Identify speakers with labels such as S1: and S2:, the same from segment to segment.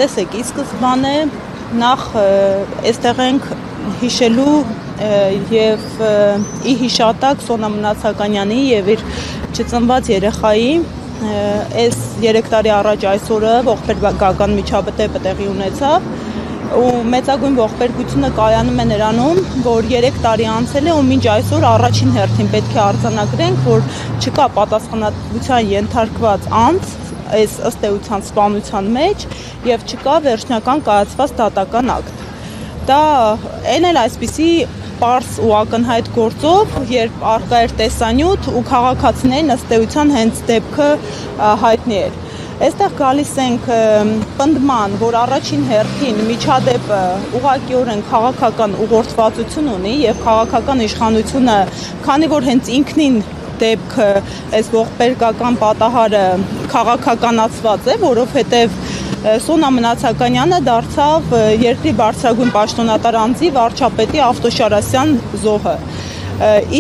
S1: տեսեք, ի սկզբանե նախ այստեղ ենք հիշելու եւ ի հիշատակ Սոնա Մնացականյանի եւ իր չծնված երեխայի այս 3 տարի առաջ այսօրը ողբերգական միջադեպը տեղի ունեցավ ու մեծագույն ողբերգությունը կայանում է նրանում, որ 3 տարի անցել է ու մինչ այսօր առաջին հերթին պետք է արձանագրենք, որ չկա պատասխանատվության ենթարկված անձ այս ըստ էության սպանության մեջ եւ չկա վերջնական կայացված դատական ակտ։ Դա այն էլ այսպիսի պարզ ու ակնհայտ գործով, երբ առկա էր տեսանյութ ու քաղաքացիներին ըստ էության հենց դեպքը հայտնի էր։ Այստեղ գալիս ենք պնդման, որ առաջին հերթին միջադեպը ուղղակիորեն քաղաքական ուղղորդվածություն ունի եւ քաղաքական իշխանությունը, քանի որ հենց ինքնին դեպքը այս ողբերգական պատահարը քաղաքականացված է, որովհետեւ Սոնա Մնացականյանը դարձավ երկրի բարձրագույն պաշտոնատար անձի վարչապետի Ավտոշարասյան զոհը։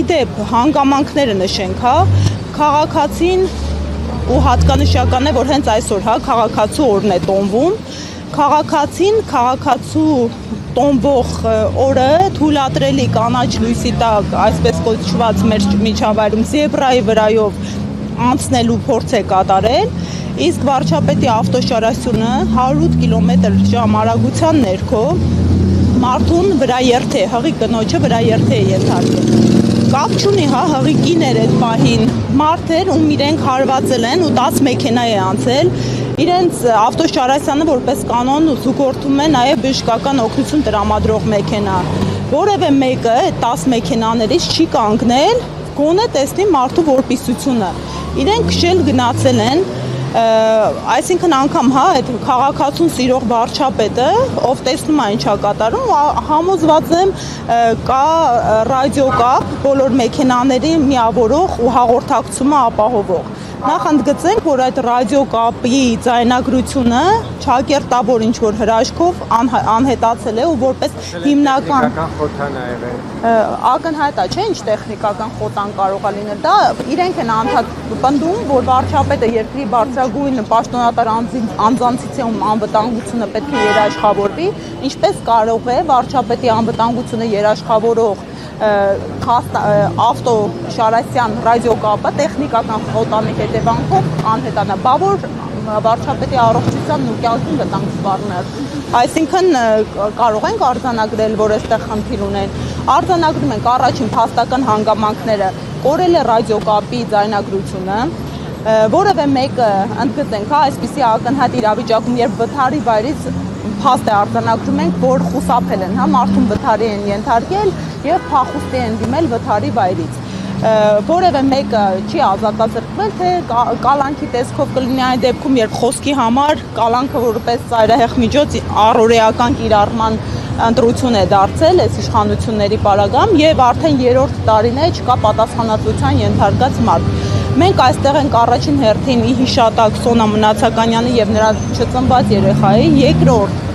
S1: Իդեպ հանգամանքները նշենք, քաղաքացին ու հատկանշական է, որ հենց այսօր քաղաքացու օրն է տոնվում, քաղաքացու տոնվող օրը թույլատրելի կանաչ լույսի տակ, այսպես կոչված մեր միջավայրում զեբրայի վրայով անցնելու փորձ է կատարել, իսկ վարչապետի Ավտոշարասյունը 108 կմ/ժ արագության ներքո մարդուն վրաերթ է, հղի կնոջը վրաերթ է ենթարկել։ Կապ չունի, հղի կիներ այդ պահին մարդ էր, ում իրենք հարվածել են ու 10 մեքենա է անցել, իրենց Ավտոշարասյանը որպես կանոն զուգորդում է նաև բժշկական օգնություն տրամադրող մեքենա, որևէ մեկը այդ 10 մեքենաներից չի կանգնել, գոնե տեսնի մարդու որպիսությունը, իրենք քշել գնացել են, այսինքն անգամ այդ քաղաքացուն սիրող վարչապետը, ով տեսնում է ինչա կատարում, համոզված եմ կա ռադիոկապ բոլոր մեքենաների միավորող ու հաղորդակցումը ապահովող։ Նախ ընդգծենք, որ այդ ռադիոկապի ձայնագրությունը ճակերտավոր ինչ-որ հրաշքով անհետացել է ու որպես հիմնական ակնհայտ է, չէ՞, ինչ տեխնիկական խոտան կարող է լինել։ Դա իրենք են պնդում, որ վարչապետը երկրի բարձրագույն պաշտոնատար անձանցից է, ում անվտանգությունը պետք է երաշխավորվի, ինչպես կարող է վարչապետի անվտանգությունը երաշխավորող Ավտոշարասյան ռադիոկապը տեխնիկական խոտանի հետևանքով անհետանա, բա որ վարչապետի առողջությանն ու կյանքին վտանգ սպառներ։ Այսինքն կարող ենք արձանագրել, որ այստեղ խնդիր ունեն։ Արձանագրում ենք առաջին փաստական հանգամանքները, կորել է ռադիոկապի ձայնագրությունը, որևէ մեկը ընդգծենք, այսպիսի ակնհայտ իրավիճակում, երբ վթարի վայրից փաստ է արձանագրում ենք, որ խուսափել են, մարդուն վթարի են ենթարկել եւ փախուստի են դիմել վթարի վայրից։ Որևէ մեկը չի ազատազրկվել, թե կալանքի տեսքով կլինի այն դեպքում, երբ խոսքի համար կալանքը որպես ծայրահեղ միջոց առօրեական կիրառման ընտրություն է դարձել այս իշխանությունների պարագայում եւ արդեն 3-րդ տարին է չկա պատասխանատվության ենթարկած մարդ։ Մենք այստեղ ենք առաջին հերթին ի հիշատակ Սոնա Մնացականյանի եւ նրա չծնված երեխայի, երկրորդ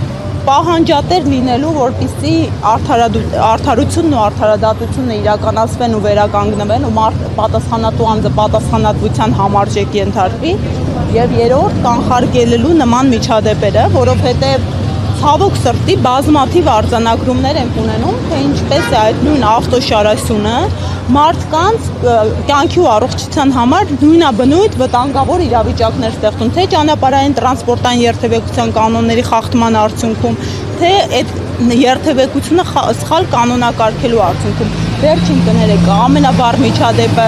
S1: պահանջատեր լինելու, որպեսզի արդարությունն ու արդարադատությունը իրականացվեն ու վերականգնվեն ու պատասխանատու անձը պատասխանատվության համարժեք ենթարկվի եւ երրորդ կանխարգելելու նման միջադեպերը, որովհետեւ ցավոք սրտի բազմաթիվ արձանագրումներ ենք ունենում, թե ինչպես է այդ նույն Ավտոշարասյունը մարդկանց կյանքի ու առողջության համար նույնաբնույթ վտանգավոր իրավիճակներ ստեղծում, թե ճանապարհային տրանսպորտային երթևեկության կանոնների խախտման արդյունքում, թե այդ երթևեկությունը սխալ կանոնակարգելու արդյունքում։ Վերջին կներեք, ամենավառ միջադեպը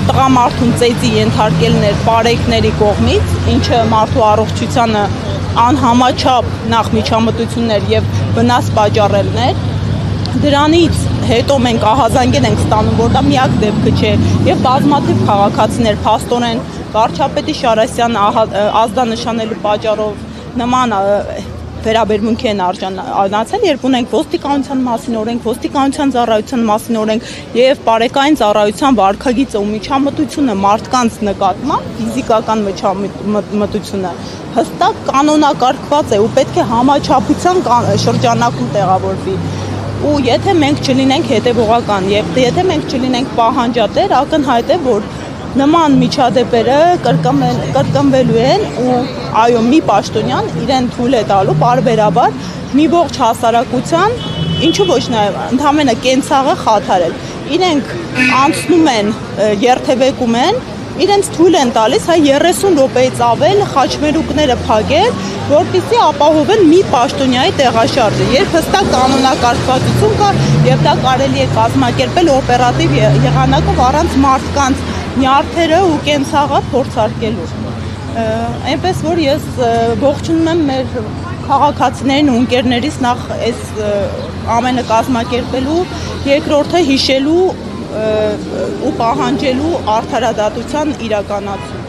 S1: տղամարդուն ծեծի ենթարկելն էր պարեկների կողմից, ինչը մարդու առողջությանը անհամաչափ նախ միջամտություններ եւ վնաս պատճառելն էր։ Դրանից հետո մենք ահազանգել ենք ստանում, որ դա միակ դեպքը չէ եւ բազմաթիվ քաղաքացիներ փաստորեն վարչապետի Շարասյան ազդանշանելու պատճառով նման վերաբերմունքի են արժանացել, երբ ունենք ոստիկանության մասին օրենք, ոստիկանության ծառայության մասին օրենք եւ բարեկային ծառայության վարքագիծը ու միջամտությունը մարդկանց նկատմամբ ֆիզիկական միջամտությունը հստակ կանոնակարգված է ու պետք է համաչափության շրջանակում տեղավորվի։ Ու եթե մենք չլինենք հետևողական եւ եթե մենք չլինենք պահանջատեր, ակնհայտ է, որ նման միջադեպերը կրկնվելու են ու այո մի պաշտոնյան իրեն թույլ է տալու պարբերաբար մի ողջ հասարակության ինչու ոչ նաև ընդհանրապես կենցաղը խաթարել իրենք անցնում են երթևեկում են իրենց թույլ են տալիս 30 րոպեից ավել խաչմերուկները փակել, որպեսզի ապահովեն մի պաշտոնյայի տեղաշարժը։ Երբ հստակ կանոնակարգվածություն կա եւ դա կարելի է կազմակերպել օպերատիվ եղանակով առանց մարդկանց նյարդերը ու կենցաղը փորձարկելու։ Այնպես որ ես ողջունում եմ մեր քաղաքացիներին ու ընկերներից նախ այս ամենը կազմակերպելու, երկրորդը հիշելու ու պահանջելու արդարադատության իրականացում։